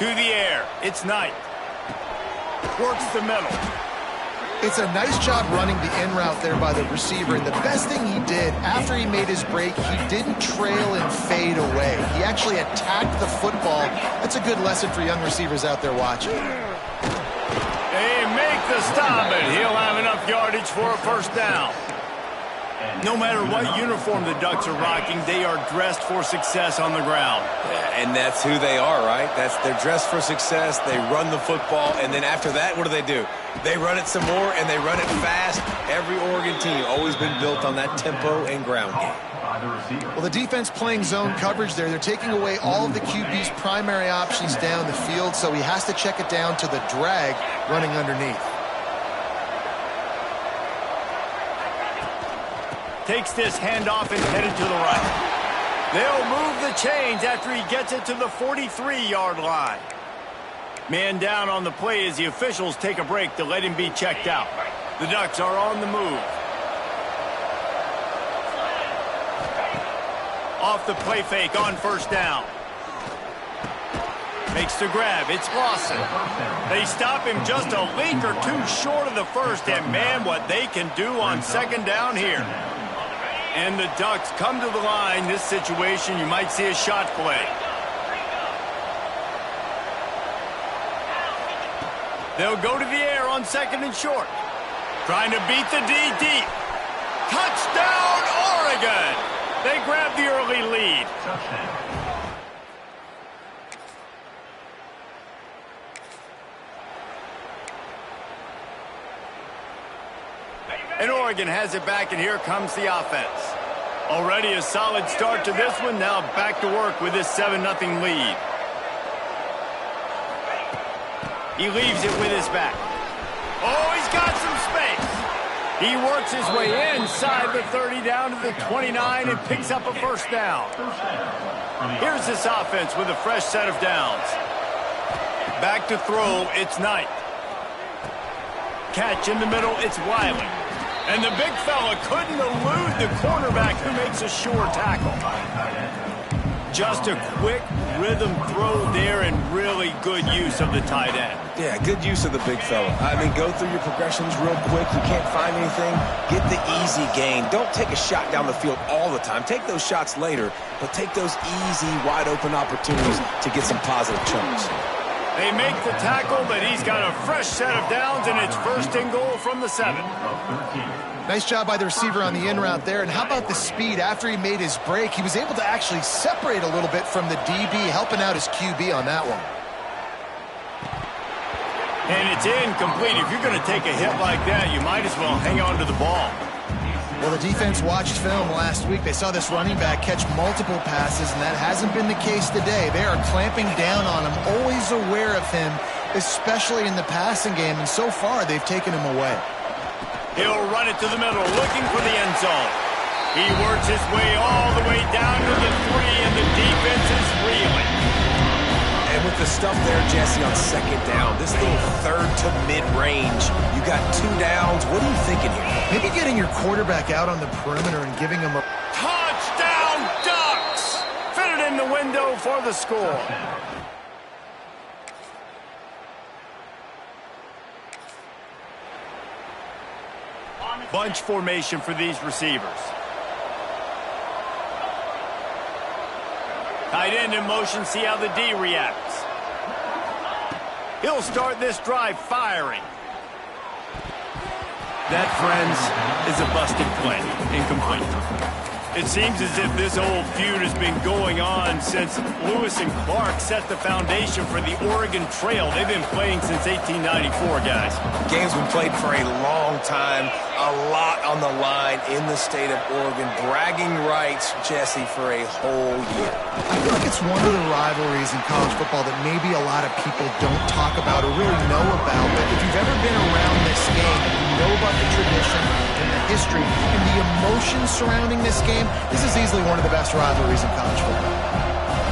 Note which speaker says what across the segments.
Speaker 1: To the air. It's Knight. Works the middle.
Speaker 2: It's a nice job running the in route there by the receiver. And the best thing he did after he made his break, he didn't trail and fade away. He actually attacked the football. That's a good lesson for young receivers out there watching.
Speaker 1: They make the stop, and he'll have enough yardage for a first down. No matter what uniform the Ducks are rocking, they are dressed for success on the ground.
Speaker 3: Yeah, and that's who they are, right? They're dressed for success. They run the football, and then after that, what do? They run it some more, and they run it fast. Every Oregon team always been built on that tempo and ground game.
Speaker 2: Well, the defense playing zone coverage there. They're taking away all of the QB's primary options down the field, so he has to check it down to the drag running underneath.
Speaker 1: Takes this handoff and headed to the right. They'll move the chains after he gets it to the 43-yard line. Man down on the play as the officials take a break to let him be checked out. The Ducks are on the move. Off the play fake on first down. Makes the grab. It's Lawson. They stop him just a link or two short of the first, and man, what they can do on second down here. And the Ducks come to the line. This situation, you might see a shot play. They'll go to the air on second and short. Trying to beat the D deep. Touchdown, Oregon! They grab the early lead. And Oregon has it back, and here comes the offense. Already a solid start to this one. Now back to work with this 7-0 lead. He leaves it with his back. Oh, he's got some space. He works his way inside the 30 down to the 29 and picks up a first down. Here's this offense with a fresh set of downs. Back to throw, it's Knight. Catch in the middle, it's Wiley. And the big fella couldn't elude the cornerback who makes a sure tackle. Just a quick rhythm throw there and really good use of the tight end.
Speaker 3: Yeah, good use of the big fella. I mean, go through your progressions real quick. You can't find anything. Get the easy gain. Don't take a shot down the field all the time. Take those shots later, but take those easy, wide-open opportunities to get some positive chunks.
Speaker 1: They make the tackle, but he's got a fresh set of downs, and it's first and goal from the 7.
Speaker 2: Nice job by the receiver on the in route there. And how about the speed after he made his break? He was able to actually separate a little bit from the DB, helping out his QB on that one.
Speaker 1: And it's incomplete. If you're going to take a hit like that, you might as well hang on to the ball.
Speaker 2: Well, the defense watched film last week. They saw this running back catch multiple passes, and that hasn't been the case today. They are clamping down on him, always aware of him, especially in the passing game, and so far they've taken him away.
Speaker 1: He'll run it to the middle, looking for the end zone. He works his way all the way down to the 3, and the defense is reeling.
Speaker 3: And with the stuff there, Jesse, on second down, this little third to mid-range, you got 2 downs. What are you thinking here?
Speaker 2: Maybe getting your quarterback out on the perimeter and giving him a...
Speaker 1: Touchdown, Ducks! Fitted in the window for the score. Bunch formation for these receivers. Tight end in motion, see how the D reacts. He'll start this drive firing. That, friends, is a busted play. Incomplete. It seems as if this old feud has been going on since Lewis and Clark set the foundation for the Oregon Trail. They've been playing since 1894, guys.
Speaker 3: Game's been played for a long time, a lot on the line in the state of Oregon. Bragging rights, Jesse, for a whole year.
Speaker 2: I feel like it's one of the rivalries in college football that maybe a lot of people don't talk about or really know about. But if you've ever been around this game and you know about the tradition and the history and the emotion surrounding this game, this is easily one of the best rivalries in college football.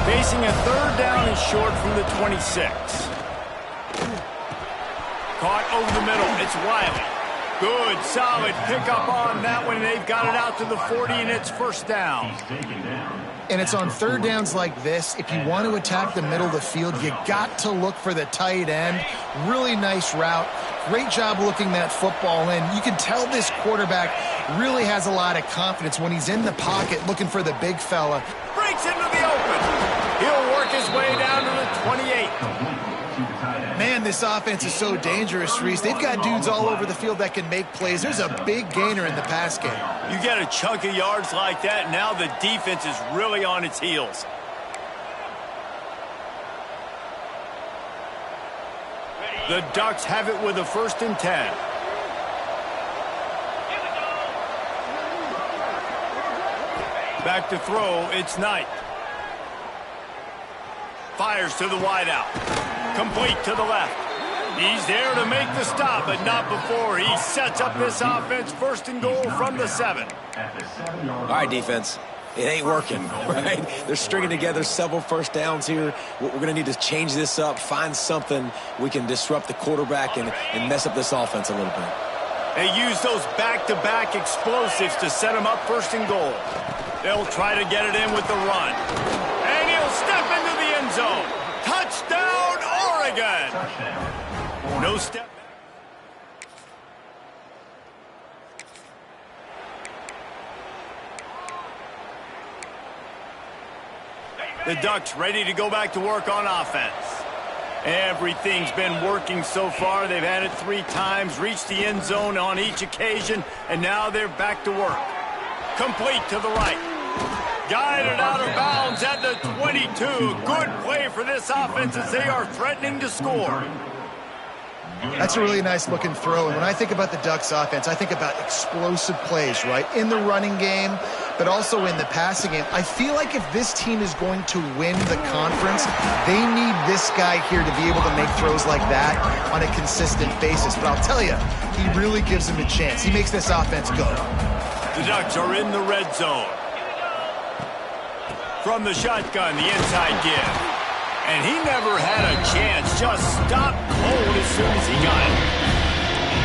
Speaker 1: Facing a third down and short from the 26. Caught over the middle. It's Wiley. Good, solid pickup on that one. They've got it out to the 40, and it's first down.
Speaker 2: And it's on third downs like this. If you want to attack the middle of the field, you got to look for the tight end. Really nice route. Great job looking that football in. You can tell this quarterback really has a lot of confidence when he's in the pocket looking for the big fella.
Speaker 1: Breaks into the open. He'll work his way down to the 28.
Speaker 2: Man, this offense is so dangerous, Reese. They've got dudes all over the field that can make plays. There's a big gainer in the pass game.
Speaker 1: You get a chunk of yards like that, now the defense is really on its heels. The Ducks have it with a 1st and 10. Back to throw, it's Knight. Fires to the wideout. Complete to the left. He's there to make the stop, but not before he sets up this offense. 1st and goal from the 7.
Speaker 3: All right, defense. It ain't working, right? They're stringing together several first downs here. We're going to need to change this up, find something we can disrupt the quarterback and mess up this offense a little bit.
Speaker 1: They use those back-to-back explosives to set them up 1st and goal. They'll try to get it in with the run. And he'll step into the end zone. Touchdown, Oregon! No step. The Ducks ready to go back to work on offense. Everything's been working so far. They've had it 3 times, reached the end zone on each occasion, and now they're back to work. Complete to the right. Guided out of bounds at the 22. Good play for this offense as they are threatening to score.
Speaker 2: That's a really nice looking throw. And when I think about the Ducks offense, I think about explosive plays, right? In the running game, but also in the passing game. I feel like if this team is going to win the conference, they need this guy here to be able to make throws like that on a consistent basis. But I'll tell you, he really gives him a chance. He makes this offense go.
Speaker 1: The Ducks are in the red zone. From the shotgun, the inside give. And he never had a chance. Just stopped cold as soon as he got it.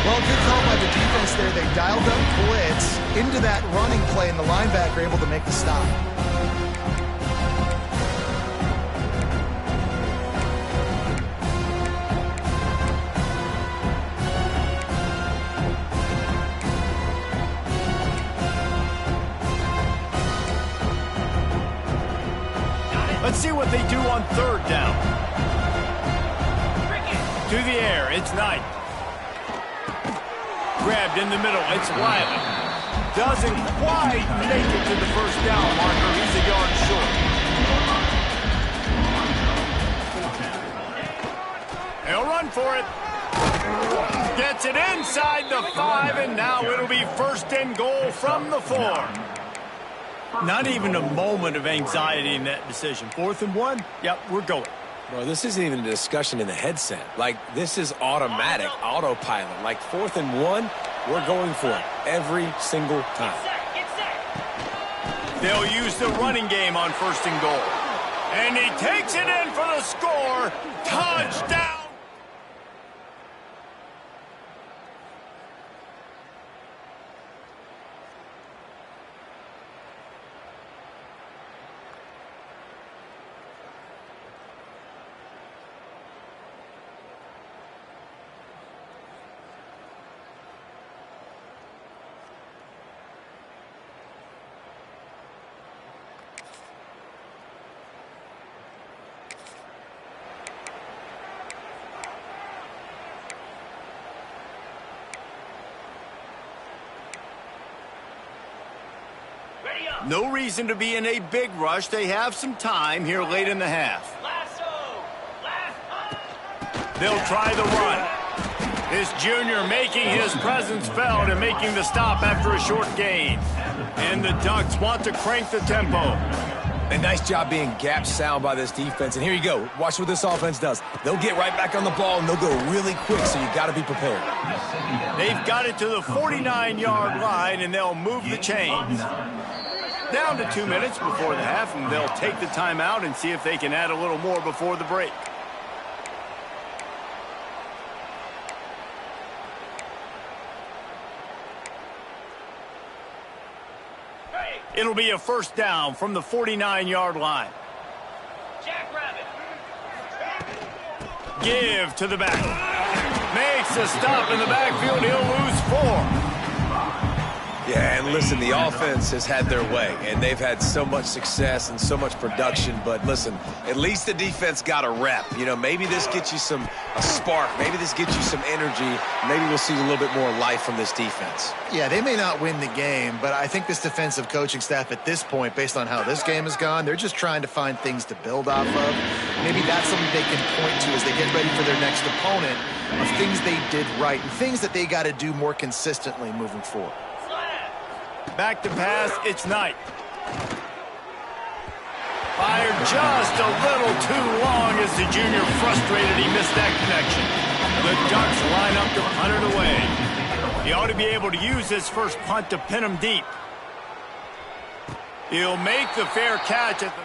Speaker 2: Well, good call by the defense there. They dialed up blitz into that running play, and the linebacker able to make the stop.
Speaker 1: Let's see what they do on 3rd down. To the air, it's Knight. Grabbed in the middle, it's Wiley. Doesn't quite make it to the 1st down marker. He's a yard short. He'll run for it. Gets it inside the 5, and now it'll be 1st and goal from the 4. Not even a moment of anxiety in that decision. 4th and 1, yep, we're going.
Speaker 3: Bro, this isn't even a discussion in the headset. Like, this is automatic, autopilot. Like, 4th and 1, we're going for it every single time.
Speaker 1: They'll use the running game on 1st and goal. And he takes it in for the score. Touchdown! No reason to be in a big rush. They have some time here late in the half. They'll try the run. This junior making his presence felt and making the stop after a short gain. And the Ducks want to crank the tempo.
Speaker 3: A nice job being gap sound by this defense. And here you go. Watch what this offense does. They'll get right back on the ball, and they'll go really quick, so you got to be prepared.
Speaker 1: They've got it to the 49-yard line, and they'll move the chains. Down to 2 minutes before the half, and they'll take the timeout and see if they can add a little more before the break. It'll be a first down from the 49-yard line. Give to the back. Makes a stop in the backfield. He'll lose 4.
Speaker 3: Yeah, and listen, the offense has had their way, and they've had so much success and so much production. But listen, at least the defense got a rep. You know, maybe this gets you a spark. Maybe this gets you some energy. Maybe we'll see a little bit more life from this defense.
Speaker 2: Yeah, they may not win the game, but I think this defensive coaching staff at this point, based on how this game has gone, they're just trying to find things to build off of. Maybe that's something they can point to as they get ready for their next opponent, of things they did right and things that they got to do more consistently moving forward.
Speaker 1: Back to pass, it's Knight. Fired just a little too long as the junior frustrated he missed that connection. The Ducks line up to punt it away. He ought to be able to use this first punt to pin him deep. He'll make the fair catch at the...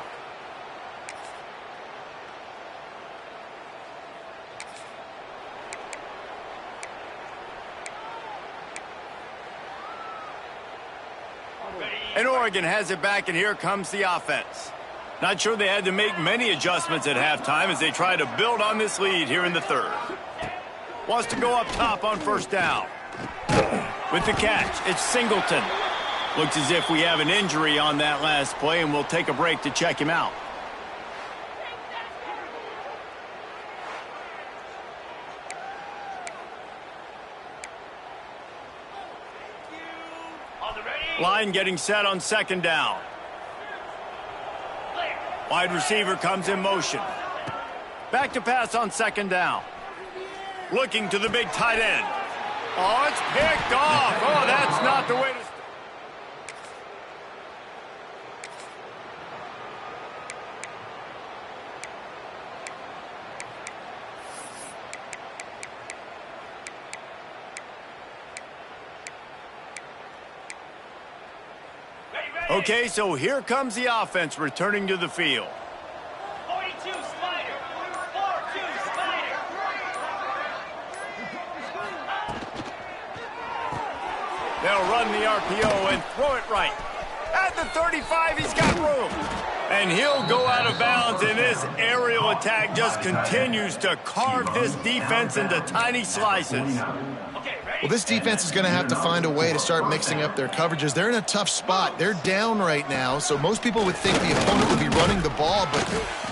Speaker 1: And Oregon has it back, and here comes the offense. Not sure they had to make many adjustments at halftime as they try to build on this lead here in the third. Wants to go up top on first down. With the catch, it's Singleton. Looks as if we have an injury on that last play, and we'll take a break to check him out. Line getting set on second down. Wide receiver comes in motion. Back to pass on second down. Looking to the big tight end. Oh, it's picked off. Oh, that's not the way to... Okay, so here comes the offense returning to the field.
Speaker 4: 42 Spider. 4-2 Spider.
Speaker 1: They'll run the RPO and throw it right. At the 35, he's got room. And he'll go out of bounds, and this aerial attack just continues to carve this defense into tiny slices.
Speaker 2: Well, this defense is going to have to find a way to start mixing up their coverages. They're in a tough spot. They're down right now, so most people would think the opponent would be running the ball, but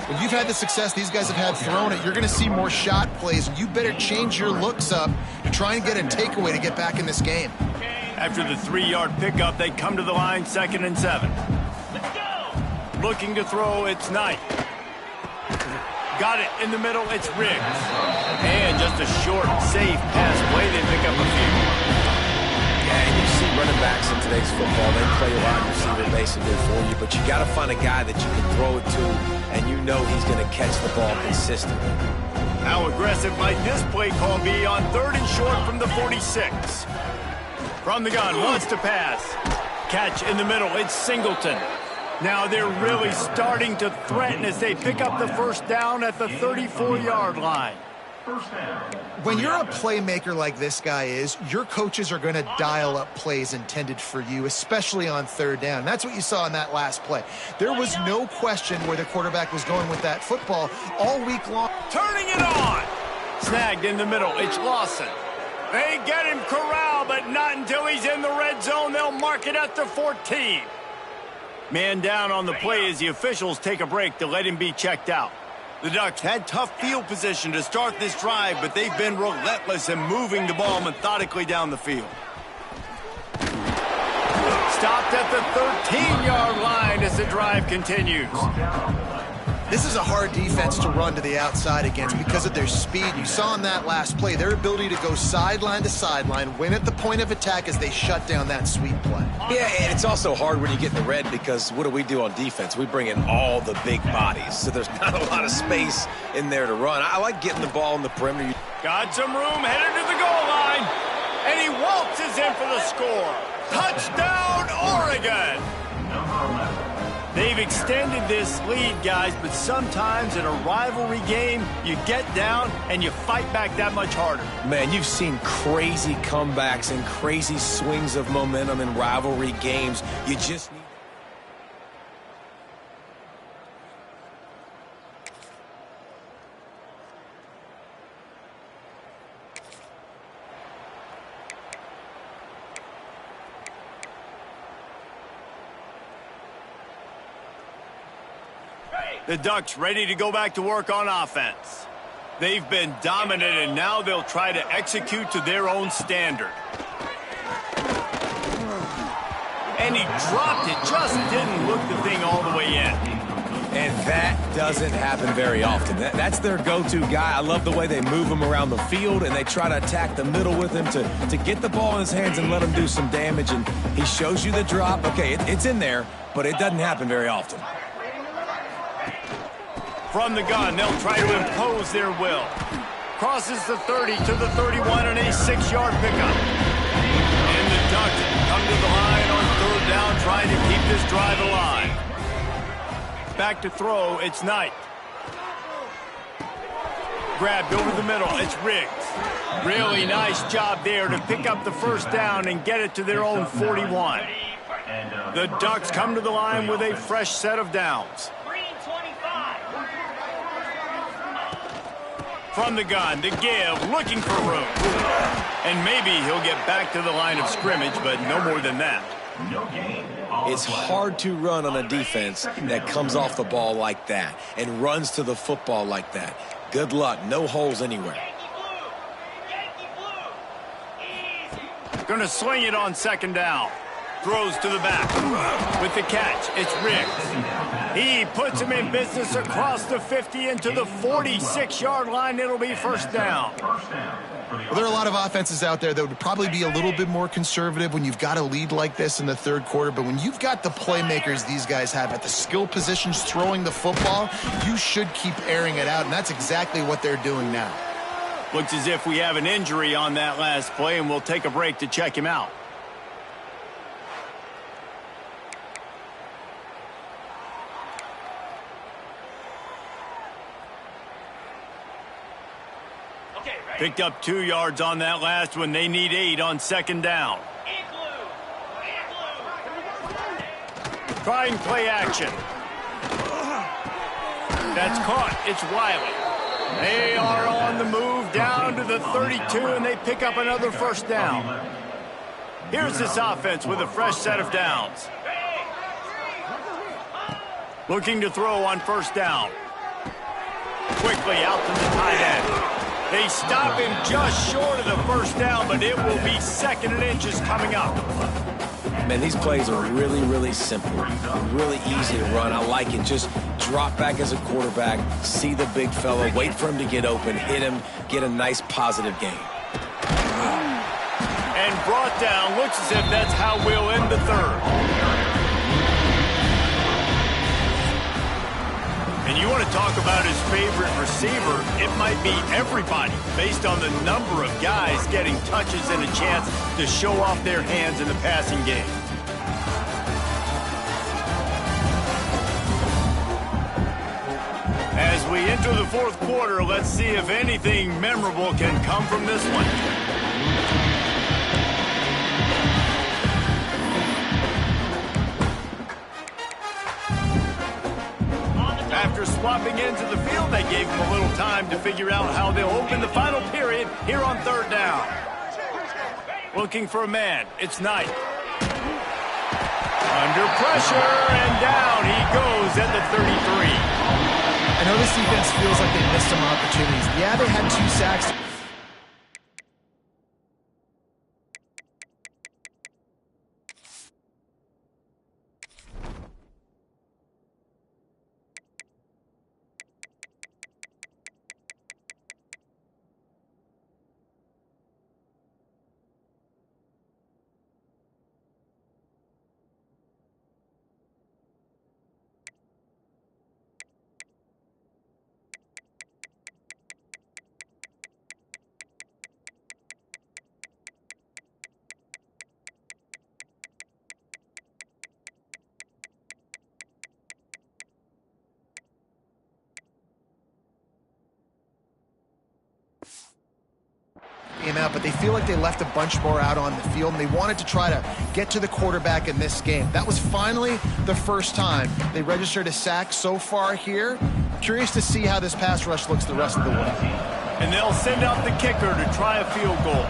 Speaker 2: when you've had the success these guys have had throwing it, you're going to see more shot plays, and you better change your looks up to try and get a takeaway to get back in this game.
Speaker 1: After the 3-yard pickup, they come to the line, 2nd and 7. Looking to throw, it's Knight. Got it in the middle, it's Riggs. And just a short, safe pass play, they pick up a few.
Speaker 3: Yeah, and you see running backs in today's football, they play a wide receiver basically for you, but you got to find a guy that you can throw it to, and you know he's going to catch the ball consistently.
Speaker 1: How aggressive might this play call be on 3rd and short from the 46? From the gun, wants to pass. Catch in the middle, it's Singleton. Now they're really starting to threaten as they pick up the first down at the 34-yard line.
Speaker 2: When you're a playmaker like this guy is, your coaches are going to dial up plays intended for you, especially on 3rd down. That's what you saw in that last play. There was no question where the quarterback was going with that football all week long.
Speaker 1: Turning it on. Snagged in the middle, it's Lawson. They get him corralled, but not until he's in the red zone. They'll mark it at the 14. Man down on the play as the officials take a break to let him be checked out. The Ducks had tough field position to start this drive, but they've been relentless in moving the ball methodically down the field. Stopped at the 13-yard line as the drive continues.
Speaker 2: This is a hard defense to run to the outside against because of their speed. You saw in that last play their ability to go sideline to sideline, win at the point of attack as they shut down that sweep play.
Speaker 3: Yeah, and it's also hard when you get in the red because what do on defense? We bring in all the big bodies, so there's not a lot of space in there to run. I like getting the ball in the perimeter.
Speaker 1: Got some room, headed to the goal line, and he waltzes in for the score. Touchdown, Oregon! They've extended this lead, guys, but sometimes in a rivalry game, you get down and you fight back that much harder.
Speaker 3: Man, you've seen crazy comebacks and crazy swings of momentum in rivalry games. You just need...
Speaker 1: The Ducks ready to go back to work on offense. They've been dominant, and now they'll try to execute to their own standard. And he dropped it, just didn't look the thing all the way in.
Speaker 3: And that doesn't happen very often. That's their go-to guy. I love the way they move him around the field, and they try to attack the middle with him to get the ball in his hands and let him do some damage. And he shows you the drop. Okay, it's in there, but it doesn't happen very often.
Speaker 1: From the gun, they'll try to impose their will. Crosses the 30 to the 31 and a 6-yard pickup. And the Ducks come to the line on third down, trying to keep this drive alive. Back to throw, it's Knight. Grabbed over the middle, it's Riggs. Really nice job there to pick up the first down and get it to their own 41. The Ducks come to the line with a fresh set of downs. From the gun, the give, looking for room. And maybe he'll get back to the line of scrimmage, but no more than that.
Speaker 3: It's hard to run on a defense that comes off the ball like that and runs to the football like that. Good luck. No holes anywhere.
Speaker 1: Going to swing it on second down. Throws to the back. With the catch, it's Riggs. He puts him in business across the 50 into the 46-yard line. It'll be first down.
Speaker 2: Well, there are a lot of offenses out there that would probably be a little bit more conservative when you've got a lead like this in the third quarter. But when you've got the playmakers these guys have at the skill positions throwing the football, you should keep airing it out, and that's exactly what they're doing now.
Speaker 1: Looks as if we have an injury on that last play, and we'll take a break to check him out. Picked up 2 yards on that last one. They need 8 on second down. Trying play action. That's caught. It's Wiley. They are on the move down to the 32, and they pick up another first down. Here's this offense with a fresh set of downs. Looking to throw on first down. Quickly out to the tight end. They stop him just short of the first down, but it will be 2nd and inches coming up.
Speaker 3: Man, these plays are really, really simple. Really easy to run. I like it. Just drop back as a quarterback, see the big fella, wait for him to get open, hit him, get a nice positive gain.
Speaker 1: And brought down. Looks as if that's how we'll end the third. And you want to talk about his favorite receiver, it might be everybody based on the number of guys getting touches and a chance to show off their hands in the passing game. As we enter the fourth quarter, let's see if anything memorable can come from this one. After swapping into the field, they gave him a little time to figure out how they'll open the final period here on third down. Looking for a man. It's Knight. Under pressure, and down he goes at the 33.
Speaker 2: I know this defense feels like they missed some opportunities. Yeah, they had 2 sacks. Out, but they feel like they left a bunch more out on the field, and they wanted to try to get to the quarterback in this game. That was finally the first time they registered a sack so far here. Curious to see how this pass rush looks the rest of the way.
Speaker 1: And they'll send out the kicker to try a field goal.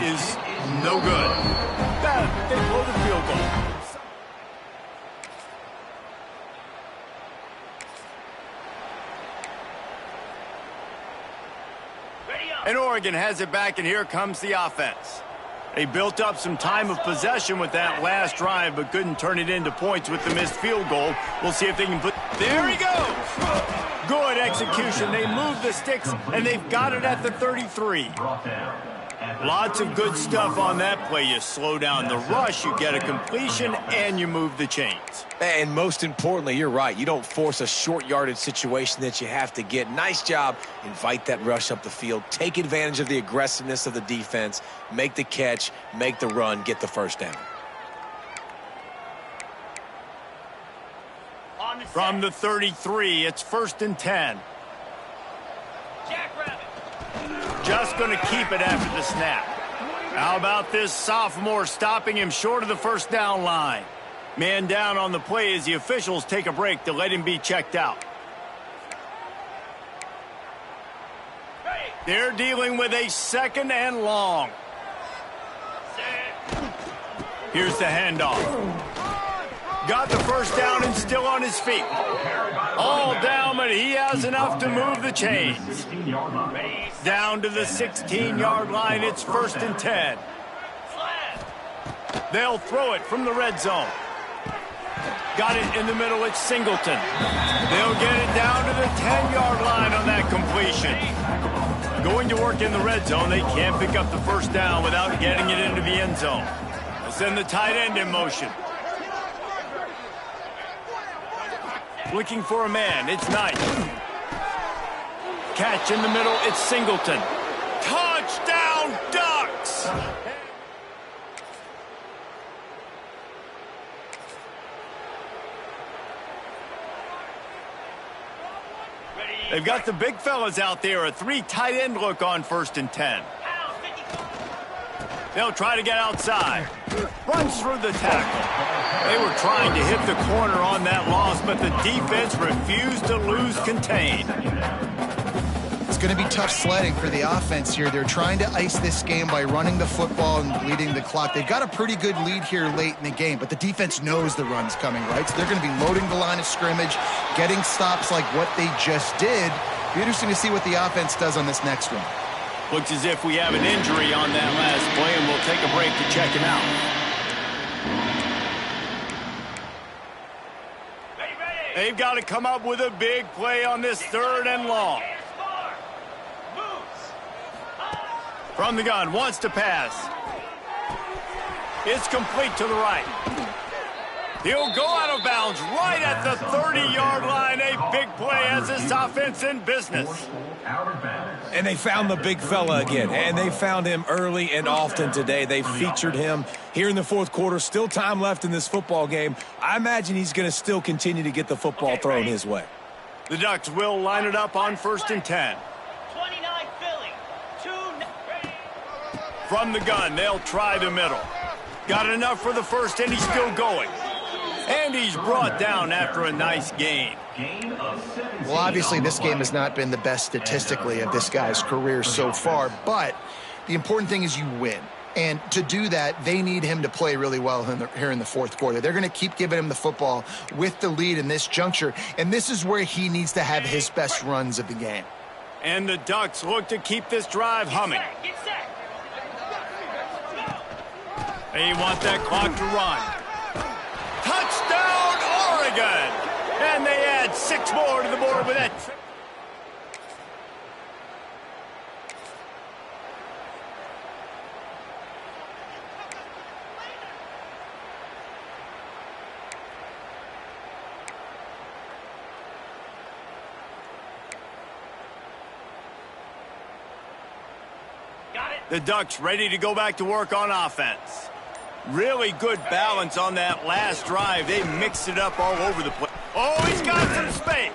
Speaker 1: is no good. They blow the field goal. And Oregon has it back, and here comes the offense. They built up some time of possession with that last drive, but couldn't turn it into points with the missed field goal. We'll see if they can put... There he goes! Good execution. They move the sticks, and they've got it at the 33. Lots of good stuff on that play. You slow down the rush, you get a completion, and you move the chains.
Speaker 3: And most importantly, you're right. You don't force a short yardage situation that you have to get. Nice job. Invite that rush up the field. Take advantage of the aggressiveness of the defense. Make the catch, make the run, get the first down.
Speaker 1: From the 33, it's 1st and 10.
Speaker 4: Jackrabbit.
Speaker 1: Just going to keep it after the snap. How about this sophomore stopping him short of the first down line? Man down on the play as the officials take a break to let him be checked out. They're dealing with a 2nd and long. Here's the handoff. Got the first down and still on his feet. All down, but he has enough to move the chains. Down to the 16-yard line, it's 1st and 10. They'll throw it from the red zone. Got it in the middle, it's Singleton. They'll get it down to the 10-yard line on that completion. Going to work in the red zone, they can't pick up the first down without getting it into the end zone. They'll send the tight end in motion. Looking for a man, it's Knight. Catch in the middle, it's Singleton. Touchdown, Ducks! They've got the big fellas out there, a 3 tight end look on 1st and 10. They'll try to get outside. Runs through the tackle. They were trying to hit the corner on that loss, but the defense refused to lose contain.
Speaker 2: It's going to be tough sledding for the offense here. They're trying to ice this game by running the football and bleeding the clock. They've got a pretty good lead here late in the game, but the defense knows the run's coming, right? So they're going to be loading the line of scrimmage, getting stops like what they just did. Be interesting to see what the offense does on this next one.
Speaker 1: Looks as if we have an injury on that last play, and we'll take a break to check him out. They've got to come up with a big play on this 3rd and long. From the gun, wants to pass. It's complete to the right. He'll go out of bounds right at the 30-yard line. A big play as this offense in business.
Speaker 3: And they found the big fella again, and they found him early and often today. They featured him here in the 4th quarter. Still time left in this football game. I imagine he's going to still continue to get the football thrown his way.
Speaker 1: The Ducks will line it up on 1st and 10.
Speaker 4: 29 Philly. 2 ready.
Speaker 1: From the gun, they'll try the middle. Got enough for the first, and he's still going. And he's brought down after a nice gain.
Speaker 2: Well, obviously, this game has not been the best statistically of this guy's career so far, but the important thing is you win. And to do that, they need him to play really well here in the 4th quarter. They're going to keep giving him the football with the lead in this juncture, and this is where he needs to have his best runs of the game.
Speaker 1: And the Ducks look to keep this drive humming.
Speaker 4: Get set.
Speaker 1: They want that clock to run. Touchdown, Oregon! And they add 6 more to the board with that.
Speaker 4: Got it.
Speaker 1: The Ducks ready to go back to work on offense. Really good balance on that last drive. They mixed it up all over the place. Oh, he's got some space.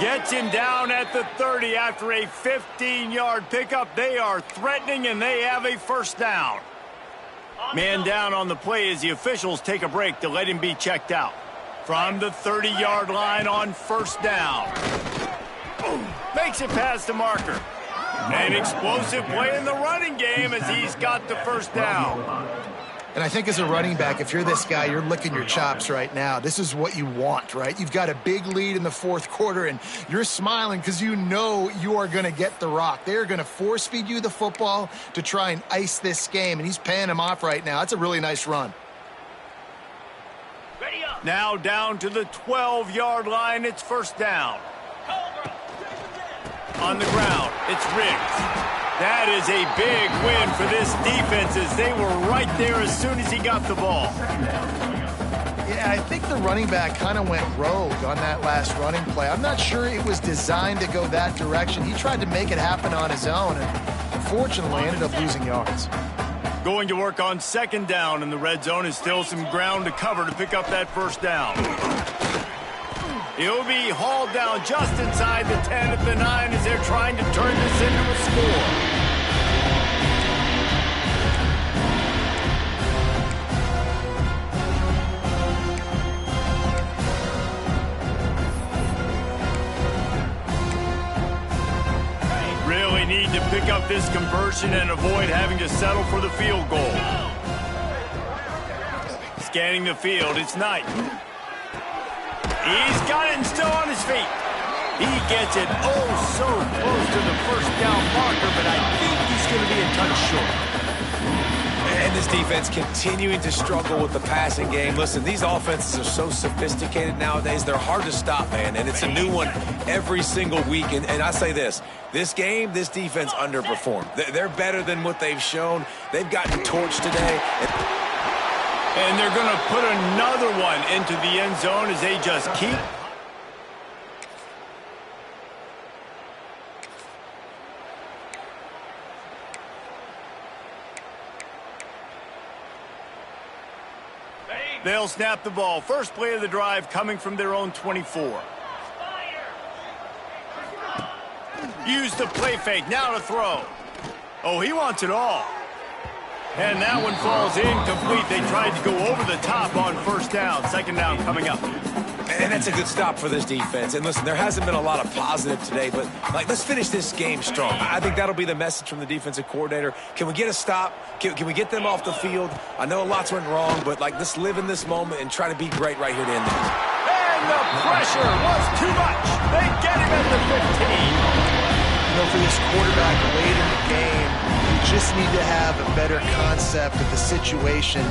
Speaker 1: Gets him down at the 30 after a 15-yard pickup. They are threatening, and they have a first down. Man down on the play as the officials take a break to let him be checked out. From the 30-yard line on first down. Makes it past the marker. An explosive play in the running game as he's got the first down.
Speaker 2: And I think as a running back, if you're this guy, you're licking your chops right now. This is what you want, right? You've got a big lead in the fourth quarter, and you're smiling because you know you are going to get the rock. They're going to force feed you the football to try and ice this game, and he's paying him off right now. That's a really nice run.
Speaker 4: Ready up.
Speaker 1: Now down to the 12-yard line. It's first down.
Speaker 4: Cobra.
Speaker 1: On the ground, it's Riggs. That is a big win for this defense as they were right there as soon as he got the ball.
Speaker 2: Yeah, I think the running back kind of went rogue on that last running play. I'm not sure it was designed to go that direction. He tried to make it happen on his own, and unfortunately ended up losing yards.
Speaker 1: Going to work on second down in the red zone is still some ground to cover to pick up that first down. He'll be hauled down just inside the 10 at the 9 as they're trying to turn this into a score. Really need to pick up this conversion and avoid having to settle for the field goal. Scanning the field, it's Knight. He's got it and still on his feet. He gets it oh so close to the first down marker, but I think he's going to be a touch short.
Speaker 3: And this defense continuing to struggle with the passing game. Listen, these offenses are so sophisticated nowadays. They're hard to stop, man, and it's a new one every single week. And I say this game, this defense underperformed. They're better than what they've shown. They've gotten torched today.
Speaker 1: And they're going to put another one into the end zone as they just keep. They'll snap the ball. First play of the drive coming from their own 24. Use the play fake. Now to throw. Oh, he wants it all. And that one falls incomplete. They tried to go over the top on first down. Second down coming up.
Speaker 3: And that's a good stop for this defense. And listen, there hasn't been a lot of positive today, but let's finish this game strong. I think that'll be the message from the defensive coordinator. Can we get a stop? Can we get them off the field? I know lots went wrong, but let's live in this moment and try to be great right here to end this.
Speaker 1: And the pressure was too much. They get him at the 15.
Speaker 2: For this quarterback late in the game, you just need to have a better concept of the situation.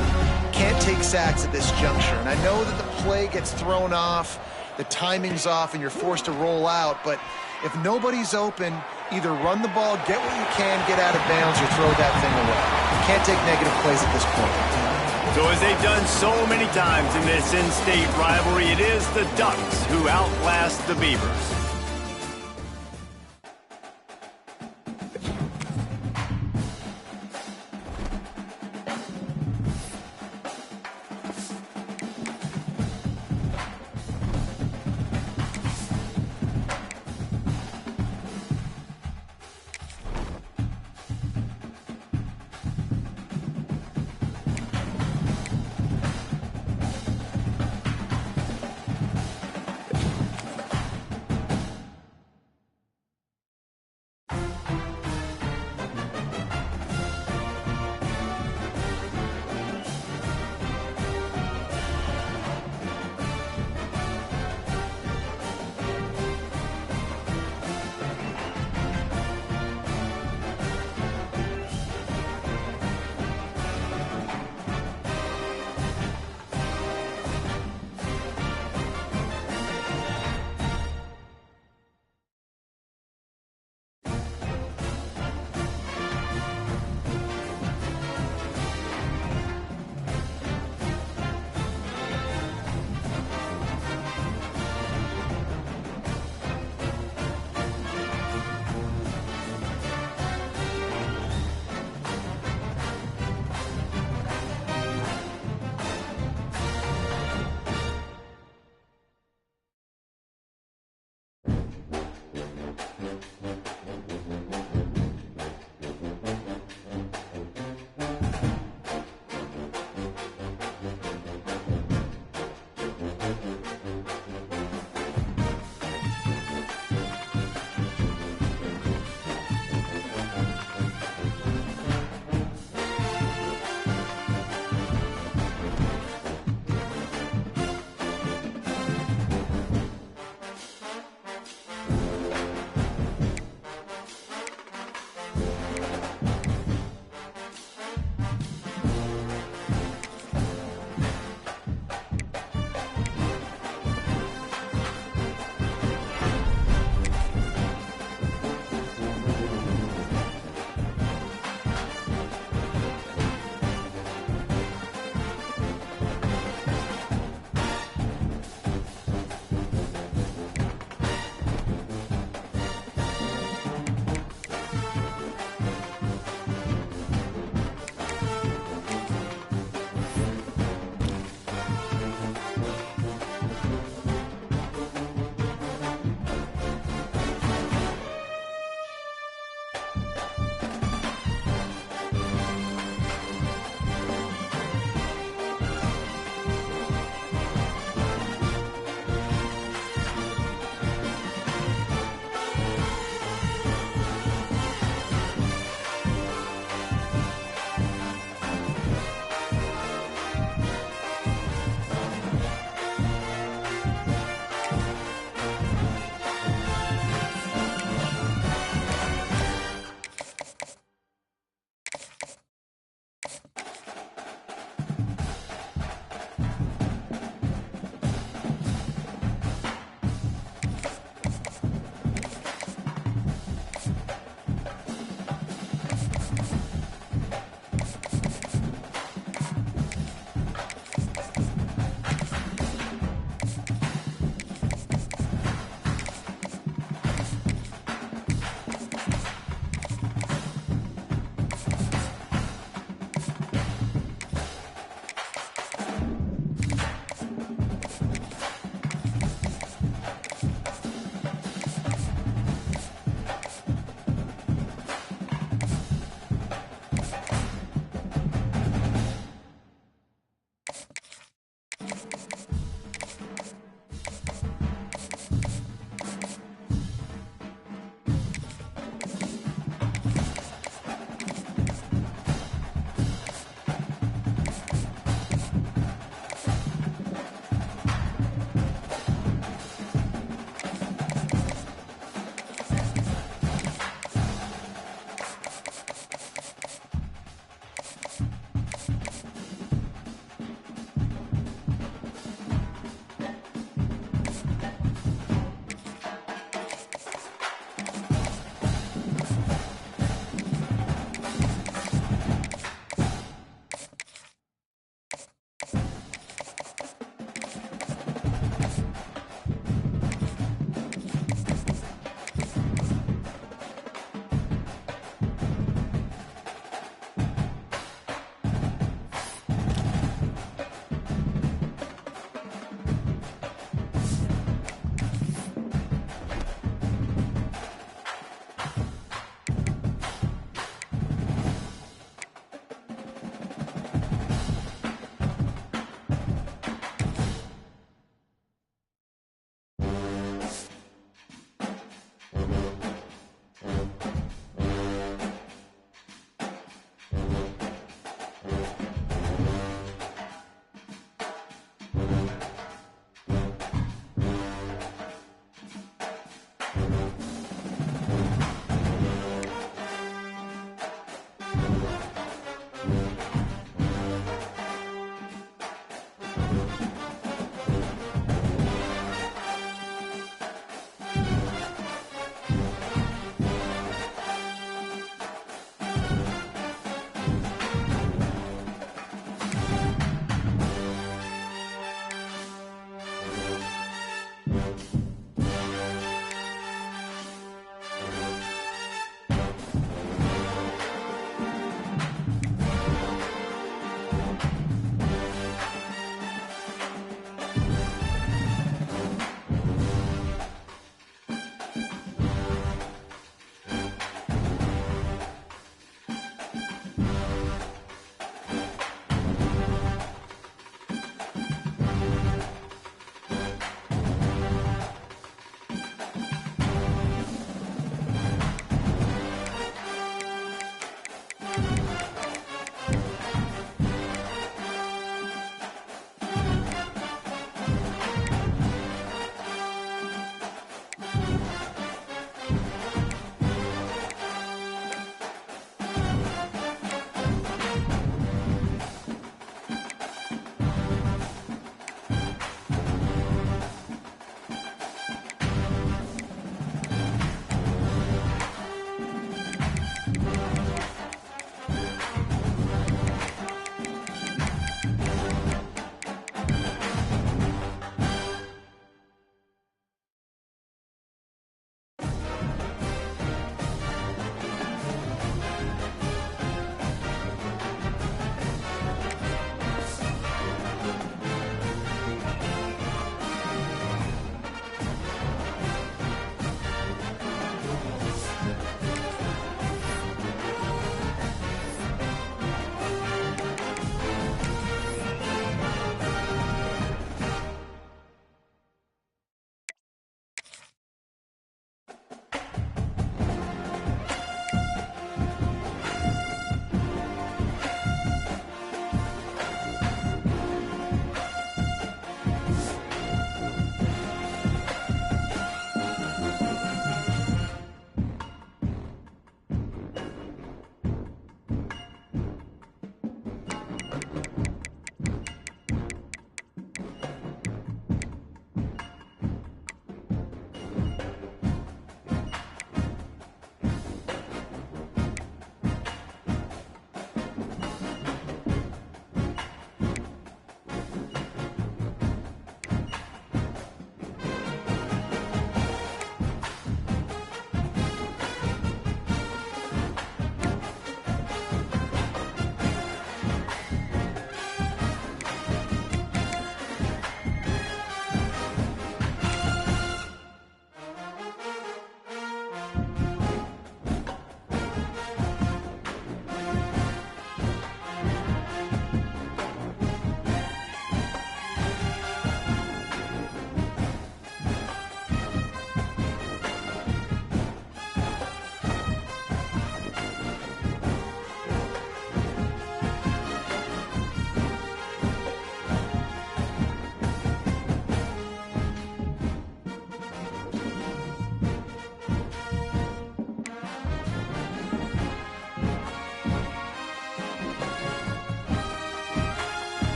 Speaker 2: Can't take sacks at this juncture. And I know that the play gets thrown off, the timing's off, and you're forced to roll out. But if nobody's open, either run the ball, get what you can, get out of bounds, or throw that thing away. Can't take negative plays at this point.
Speaker 1: So as they've done so many times in this in-state rivalry, it is the Ducks who outlast the Beavers.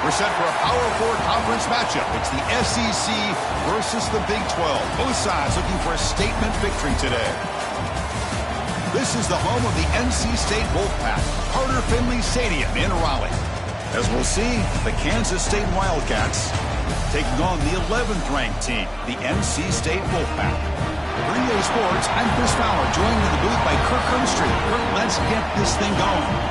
Speaker 5: We're set for a Power 4 conference matchup. It's the SEC versus the Big 12. Both sides looking for a statement victory today. This is the home of the NC State Wolfpack, Carter Finley Stadium in Raleigh. As we'll see, the Kansas State Wildcats taking on the 11th-ranked team, the NC State Wolfpack. For EA Sports, I'm Chris Fowler, joined in the booth by Kirk Herbstreit. Kirk, let's get this thing going.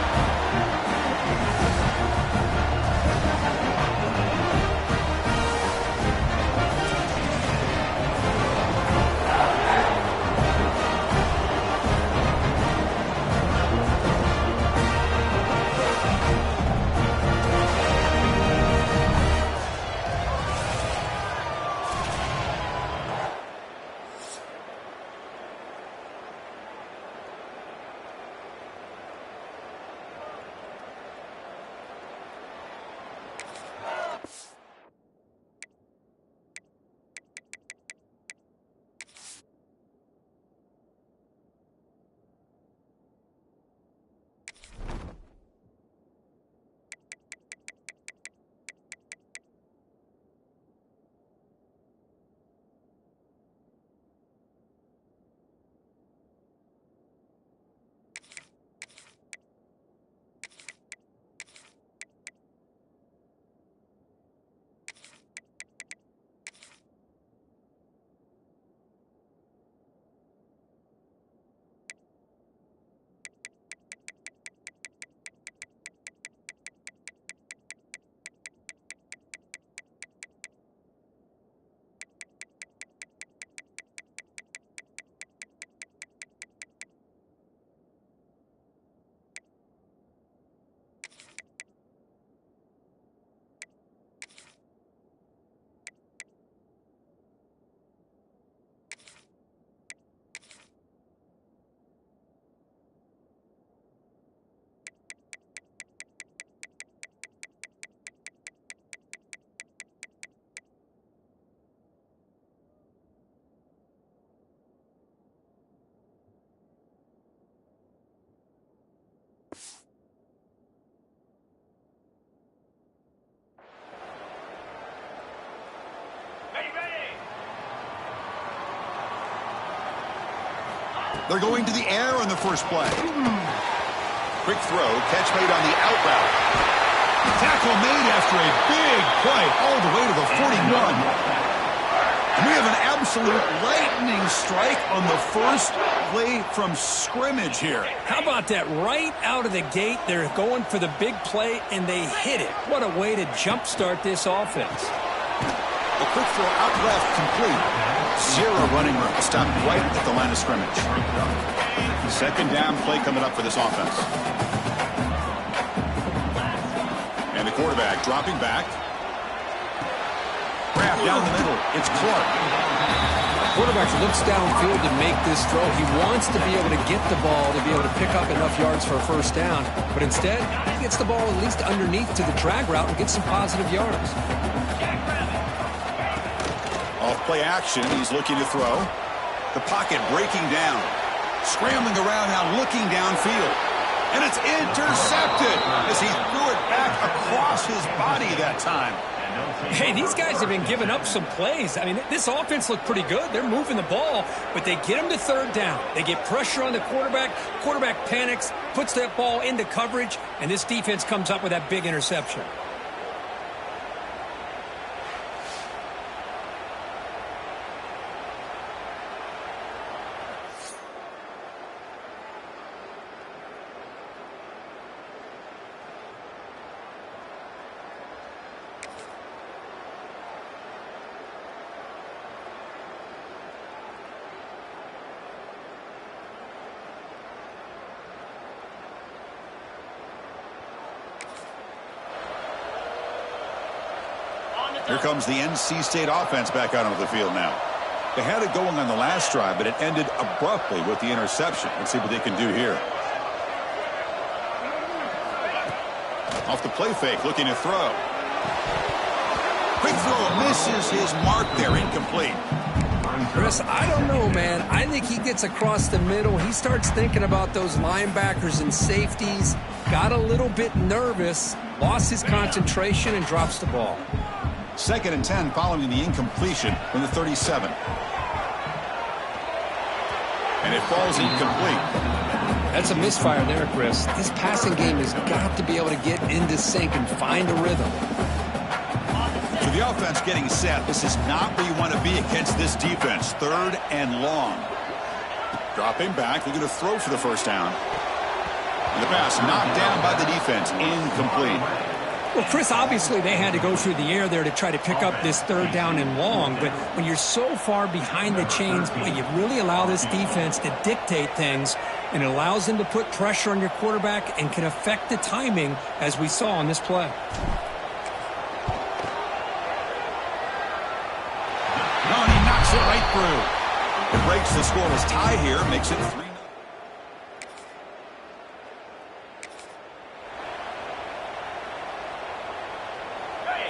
Speaker 5: They're going to the air on the first play. Quick throw, catch made on the out route. Tackle made after a big play all the way to the 41. We have an absolute lightning strike on the first play from scrimmage here.
Speaker 6: How about that? Right out of the gate, they're going for the big play, and they hit it. What a way to jumpstart this offense.
Speaker 5: A quick throw out left, complete. Zero running room. Stopped right at the line of scrimmage. Second down play coming up for this offense. And the quarterback dropping back. Grab down the middle. It's Clark.
Speaker 6: Quarterback looks downfield to make this throw. He wants to be able to get the ball to be able to pick up enough yards for a first down. But instead, he gets the ball at least underneath to the drag route and gets some positive yards.
Speaker 5: Off play action. He's looking to throw. The pocket breaking down. Scrambling around now, looking downfield. And it's intercepted as he threw it back across his body that time.
Speaker 6: Hey, these guys have been giving up some plays. I mean, this offense looked pretty good. They're moving the ball, but they get them to third down. They get pressure on the quarterback. Quarterback panics, puts that ball into coverage, and this defense comes up with that big interception.
Speaker 5: Here comes the NC State offense back out onto the field now. They had it going on the last drive, but it ended abruptly with the interception. Let's see what they can do here. Off the play fake, looking to throw. Quick throw, misses his mark there, incomplete.
Speaker 6: Chris, I don't know, man. I think he gets across the middle. He starts thinking about those linebackers and safeties. Got a little bit nervous, lost his concentration, and drops the ball.
Speaker 5: 2nd and 10 following the incompletion from the 37. And it falls incomplete.
Speaker 6: That's a misfire there, Chris. This passing game has got to be able to get into sync and find a rhythm.
Speaker 5: So the offense getting set. This is not where you want to be against this defense. 3rd and long. Dropping back, looking to throw for the first down. And the pass knocked down by the defense, incomplete.
Speaker 6: Well, Chris, obviously they had to go through the air there to try to pick up this 3rd down and long, but when you're so far behind the chains, boy, you really allow this defense to dictate things, and it allows them to put pressure on your quarterback and can affect the timing, as we saw on this play.
Speaker 5: No, and he knocks it right through. It breaks the scoreless tie here, makes it 3-0.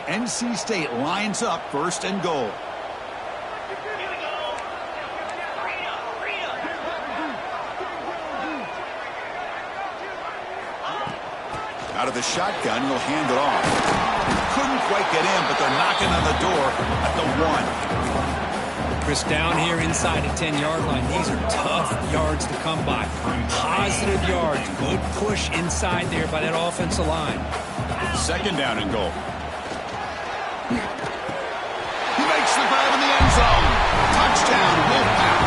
Speaker 5: NC State lines up 1st and goal. Out of the shotgun, he'll hand it off. Couldn't quite get in, but they're knocking on the door at the 1.
Speaker 6: Chris, down here inside the 10-yard line, these are tough yards to come by. Positive yards, good push inside there by that offensive line.
Speaker 5: 2nd down and goal. He makes the grab in the end zone. Touchdown, Wolfpack.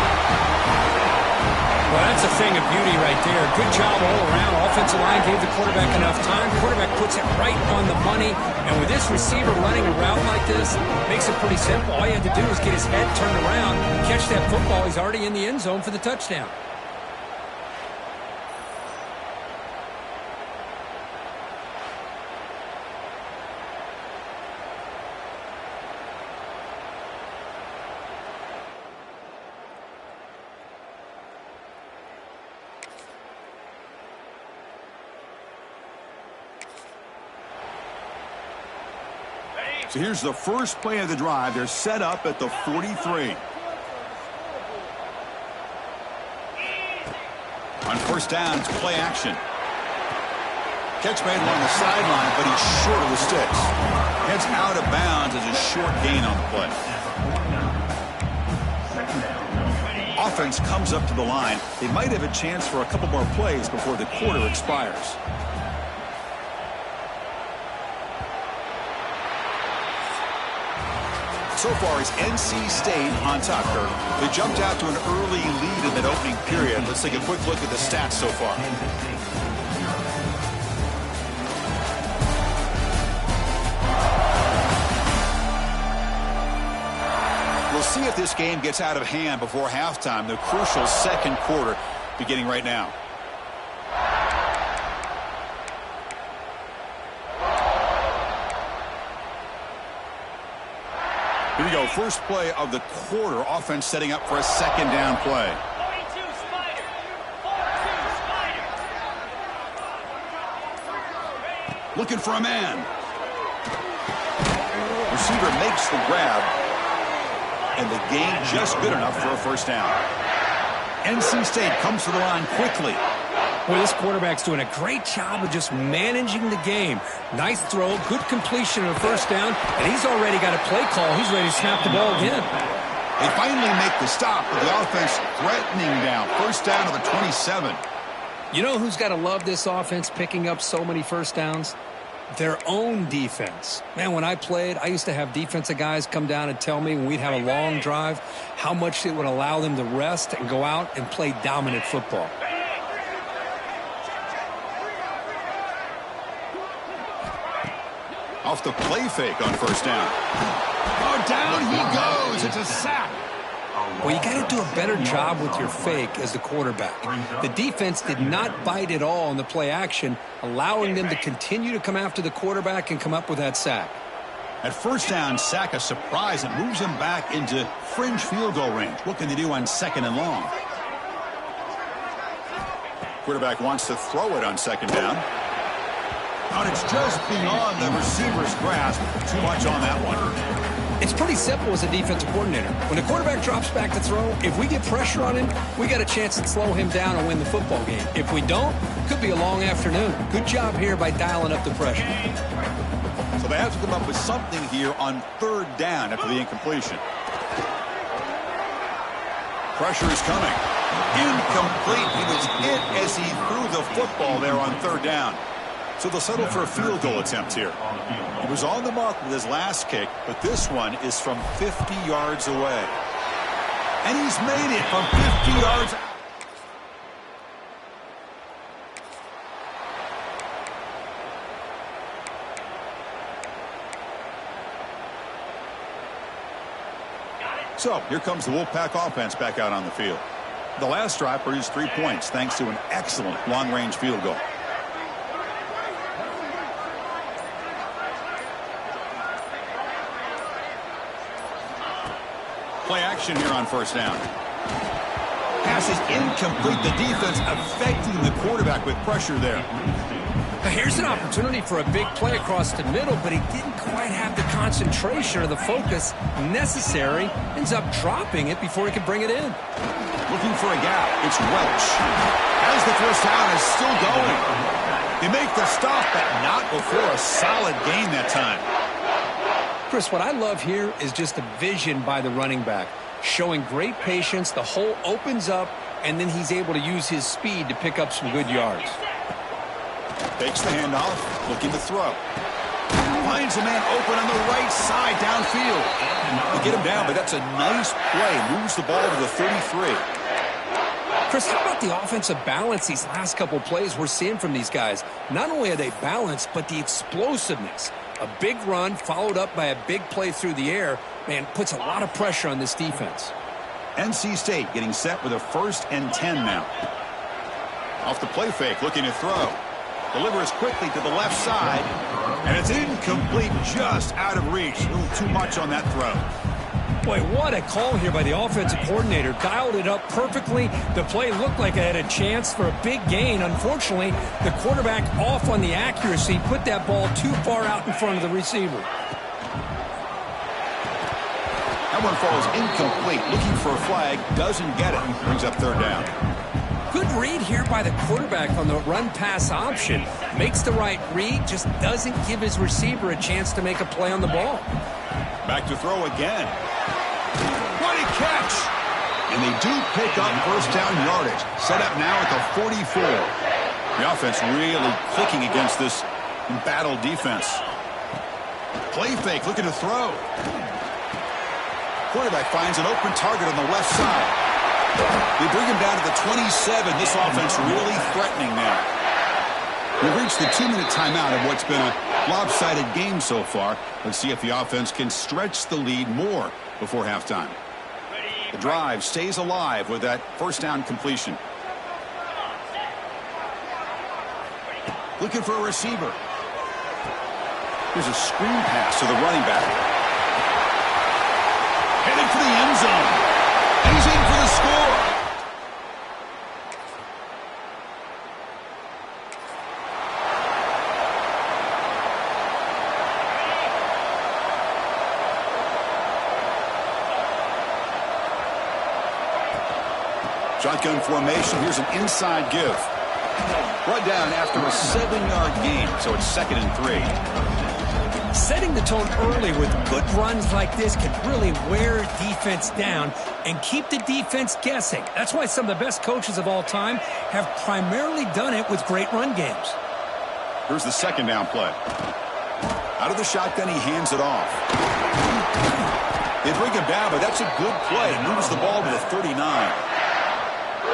Speaker 6: Well, that's a thing of beauty right there. Good job all around. Offensive line gave the quarterback enough time. Quarterback puts it right on the money. And with this receiver running a route like this, makes it pretty simple. All you have to do is get his head turned around, catch that football. He's already in the end zone for the touchdown.
Speaker 5: So here's the first play of the drive. They're set up at the 43. On 1st down, it's play action. Catch made along the sideline, but he's short of the sticks. Heads out of bounds as a short gain on the play. offense comes up to the line, they might have a chance for a couple more plays before the quarter expires. So far, it's NC State on top, Kirk. They jumped out to an early lead in that opening period. Let's take a quick look at the stats so far. We'll see if this game gets out of hand before halftime, the crucial second quarter beginning right now. Here we go, first play of the quarter. Offense setting up for a second down play.
Speaker 4: 42 Spider. 42 Spider.
Speaker 5: Looking for a man. Receiver makes the grab. And the gain just good enough for a first down. NC State comes to the line quickly.
Speaker 6: Boy, this quarterback's doing a great job of just managing the game. Nice throw, good completion of a first down, and he's already got a play call. He's ready to snap the ball again.
Speaker 5: They finally make the stop with the offense threatening down. First down to the 27.
Speaker 6: You know who's got to love this offense picking up so many first downs? Their own defense. Man, when I played, I used to have defensive guys come down and tell me when we'd have a long drive how much it would allow them to rest and go out and play dominant football.
Speaker 5: Off the play fake on first down. Oh, down he goes. It's a sack.
Speaker 6: Well, you got to do a better job with your fake as the quarterback. The defense did not bite at all in the play action, allowing them to continue to come after the quarterback and come up with that sack.
Speaker 5: At first down, sack a surprise and moves him back into fringe field goal range. What can they do on second and long? Quarterback wants to throw it on second down. And it's just beyond the receiver's grasp. Too much on that one.
Speaker 6: It's pretty simple as a defensive coordinator. When the quarterback drops back to throw, if we get pressure on him, we got a chance to slow him down and win the football game. If we don't, it could be a long afternoon. Good job here by dialing up the pressure.
Speaker 5: So they have to come up with something here on third down after the incompletion. Pressure is coming. Incomplete. He was hit as he threw the football there on third down. So they'll settle for a field goal attempt here. He was on the mark with his last kick, but this one is from 50 yards away. And he's made it from 50 yards. So here comes the Wolfpack offense back out on the field. The last drive produced 3 points thanks to an excellent long-range field goal. Play action here on first down. Pass is incomplete. The defense affecting the quarterback with pressure there.
Speaker 6: Now here's an opportunity for a big play across the middle, but he didn't quite have the concentration or the focus necessary. Ends up dropping it before he could bring it in.
Speaker 5: Looking for a gap. It's Welch. As the first down is still going. They make the stop, but not before a solid gain that time.
Speaker 6: Chris, what I love here is just the vision by the running back. Showing great patience, the hole opens up, and then he's able to use his speed to pick up some good yards.
Speaker 5: Takes the handoff, looking to throw. Finds a man open on the right side downfield. They get him down, but that's a nice play. Moves the ball to the 33.
Speaker 6: Chris, how about the offensive balance these last couple plays we're seeing from these guys? Not only are they balanced, but the explosiveness. A big run followed up by a big play through the air, man, puts a lot of pressure on this defense.
Speaker 5: NC State getting set with a 1st and 10 now. Off the play fake, looking to throw. Delivers quickly to the left side, and it's incomplete, just out of reach. A little too much on that throw.
Speaker 6: Boy, what a call here by the offensive coordinator. Dialed it up perfectly. The play looked like it had a chance for a big gain. Unfortunately, the quarterback off on the accuracy, put that ball too far out in front of the receiver.
Speaker 5: That one falls incomplete. Looking for a flag, doesn't get it. Brings up third down.
Speaker 6: Good read here by the quarterback on the run-pass option. Makes the right read, just doesn't give his receiver a chance to make a play on the ball.
Speaker 5: Back to throw again. What a catch! And they do pick up first down yardage. Set up now at the 44. The offense really clicking against this embattled defense. Play fake, looking to throw. Quarterback finds an open target on the left side. They bring him down to the 27. This offense really threatening now. We've reached the 2-minute timeout of what's been a lopsided game so far. Let's see if the offense can stretch the lead more before halftime. The drive stays alive with that first down completion. Looking for a receiver. Here's a screen pass to the running back. Headed for the end zone. And he's in for the score. Shotgun formation. Here's an inside give. Brought down after a 7-yard gain, so it's 2nd and 3.
Speaker 6: Setting the tone early with good runs like this can really wear defense down and keep the defense guessing. That's why some of the best coaches of all time have primarily done it with great run games.
Speaker 5: Here's the 2nd down play. Out of the shotgun, he hands it off. They bring him down, but that's a good play. Moves the ball to the 39.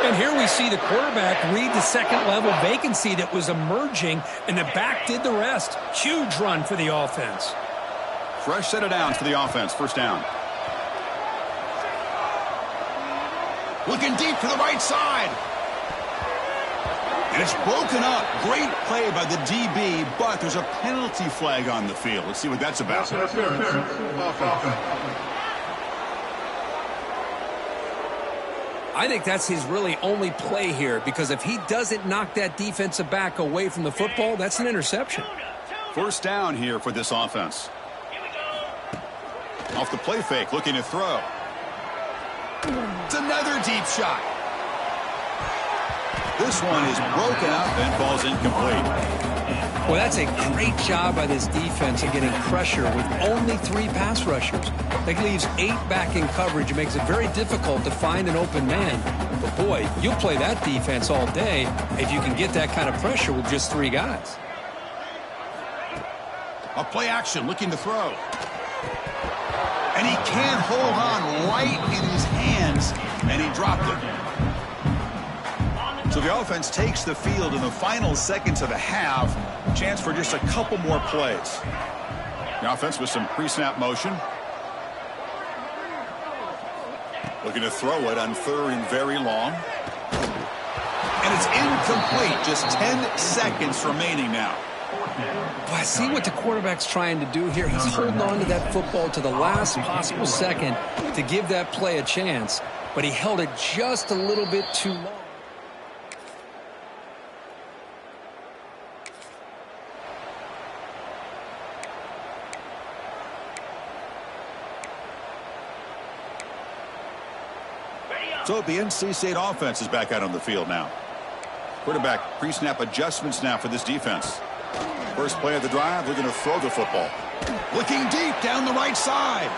Speaker 6: And here we see the quarterback read the second-level vacancy that was emerging, and the back did the rest. Huge run for the offense.
Speaker 5: Fresh set of downs for the offense. First down. Looking deep to the right side. And it's broken up. Great play by the DB, but there's a penalty flag on the field. Let's see what that's about.
Speaker 6: I think that's his really only play here, because if he doesn't knock that defensive back away from the football, that's an interception.
Speaker 5: First down here for this offense. Off the play fake, looking to throw. It's another deep shot. This one is broken up and falls incomplete.
Speaker 6: Well, that's a great job by this defense in getting pressure with only 3 pass rushers. That leaves 8 back in coverage. It makes it very difficult to find an open man. But, boy, you'll play that defense all day if you can get that kind of pressure with just 3 guys.
Speaker 5: A play action, looking to throw. And he can't hold on right in his hands, and he dropped it. So the offense takes the field in the final seconds of the half. Chance for just a couple more plays. The offense with some pre-snap motion. Looking to throw it on 3rd and very long. And it's incomplete. Just 10 seconds remaining now.
Speaker 6: Boy, see what the quarterback's trying to do here. He's holding on to that football to the last possible second to give that play a chance. But he held it just a little bit too long.
Speaker 5: So the NC State offense is back out on the field now. Quarterback pre-snap adjustments now for this defense. First play of the drive, looking to throw the football. Looking deep down the right side.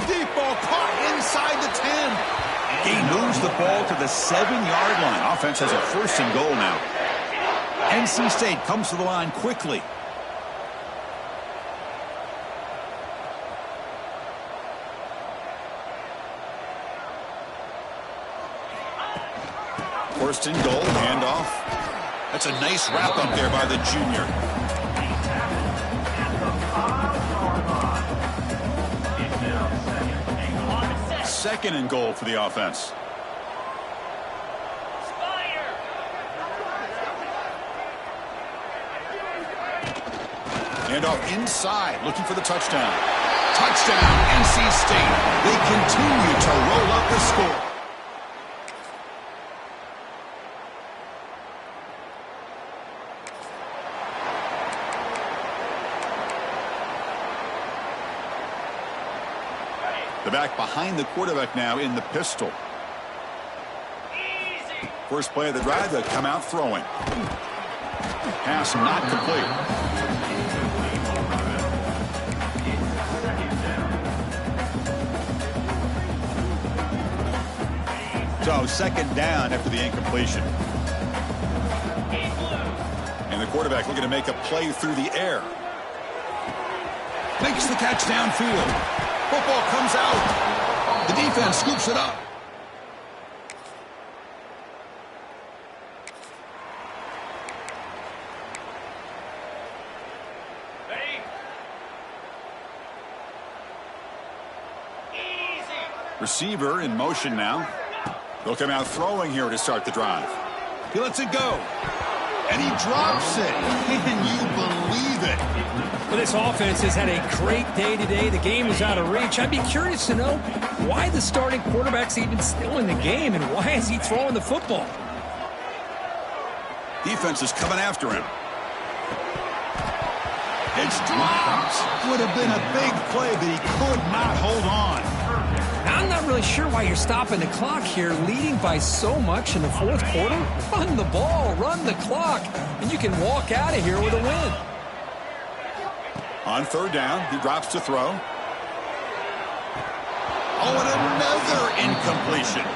Speaker 5: Deep ball caught inside the 10. He moves the ball to the 7-yard line. Offense has a 1st and goal now. NC State comes to the line quickly. First and goal, handoff. That's a nice wrap up there by the junior. Second and goal for the offense. Handoff inside, looking for the touchdown. Touchdown, NC State. They continue to roll up the score. The back behind the quarterback now in the pistol. First play of the drive, they come out throwing. Pass not complete. So second down after the incompletion. And the quarterback looking to make a play through the air. Makes the catch downfield. Football comes out. The defense scoops it up. Receiver in motion now. They'll come out throwing here to start the drive. He lets it go. And he drops it. Can you believe it?
Speaker 6: Well, this offense has had a great day today. The game is out of reach. I'd be curious to know why the starting quarterback's even still in the game and why is he throwing the football?
Speaker 5: Defense is coming after him. It's dropped. Would have been a big play, but he could not hold on.
Speaker 6: Now, I'm not really sure why you're stopping the clock here, leading by so much in the fourth quarter. Run the ball, run the clock, and you can walk out of here with a win.
Speaker 5: On third down, he drops to throw. Oh, and another incompletion.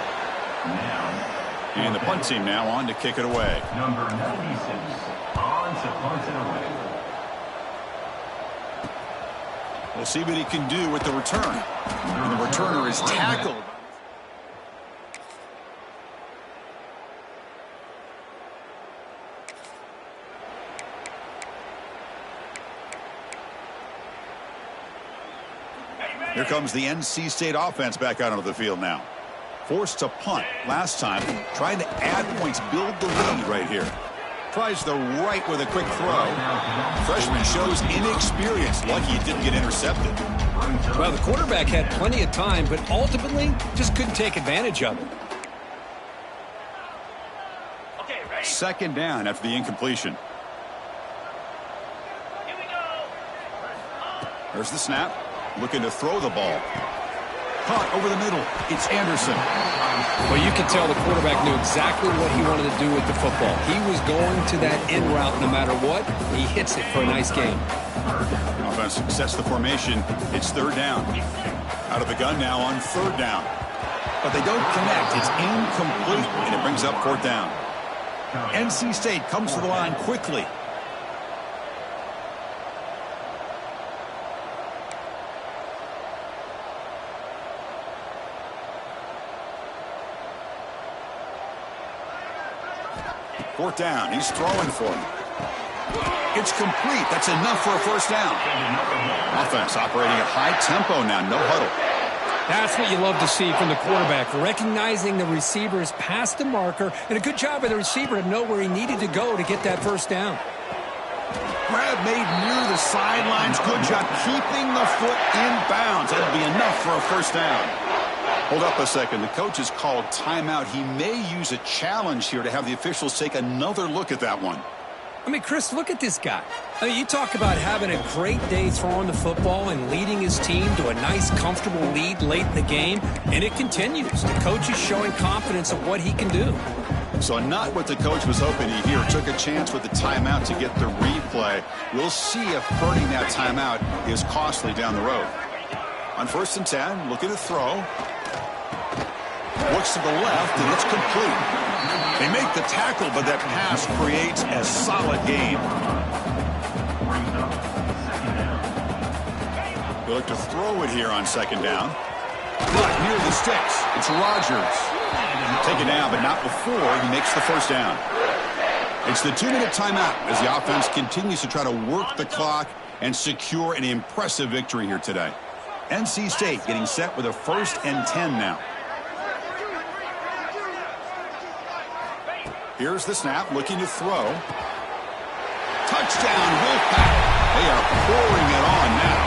Speaker 5: And the punt team now on to kick it away.
Speaker 7: Number 96 on to punt it away.
Speaker 5: We'll see what he can do with the return. And the returner is tackled. Here comes the NC State offense back out onto the field now. Forced to punt last time. Trying to add points, build the lead right here. Tries the right with a quick throw. Freshman shows inexperience. Lucky he didn't get intercepted.
Speaker 6: Well, the quarterback had plenty of time, but ultimately just couldn't take advantage of it.
Speaker 5: Second down after the incompletion.
Speaker 4: Here we go.
Speaker 5: There's the snap. Looking to throw the ball. Caught over the middle. It's Anderson.
Speaker 6: Well, you can tell the quarterback knew exactly what he wanted to do with the football. He was going to that in route no matter what. He hits it for a nice game.
Speaker 5: Offense sets the formation. It's third down. Out of the gun now on third down. But they don't connect. It's incomplete, and it brings up fourth down. NC State comes to the line quickly. Fourth down. He's throwing for him. It's complete. That's enough for a first down. Offense operating at high tempo now. No huddle.
Speaker 6: That's what you love to see from the quarterback, recognizing the receiver's past the marker, and a good job by the receiver to know where he needed to go to get that first down.
Speaker 5: Grab made near the sidelines. Good job keeping the foot in bounds. That'll be enough for a first down. Hold up a second. The coach has called timeout. He may use a challenge here to have the officials take another look at that one.
Speaker 6: I mean, Chris, look at this guy. I mean, you talk about having a great day throwing the football and leading his team to a nice, comfortable lead late in the game, and it continues. The coach is showing confidence of what he can do.
Speaker 5: So not what the coach was hoping to hear. Took a chance with the timeout to get the replay. We'll see if burning that timeout is costly down the road. On 1st and 10, looking to throw. Looks to the left, and it's complete. They make the tackle, but that pass creates a solid gain. They look to throw it here on second down. But near the sticks, it's Rogers. Taken down, but not before he makes the first down. It's the 2-minute timeout as the offense continues to try to work the clock and secure an impressive victory here today. NC State getting set with a 1st and 10 now. Here's the snap, looking to throw. Touchdown, Wolfpack. They are pouring it on now.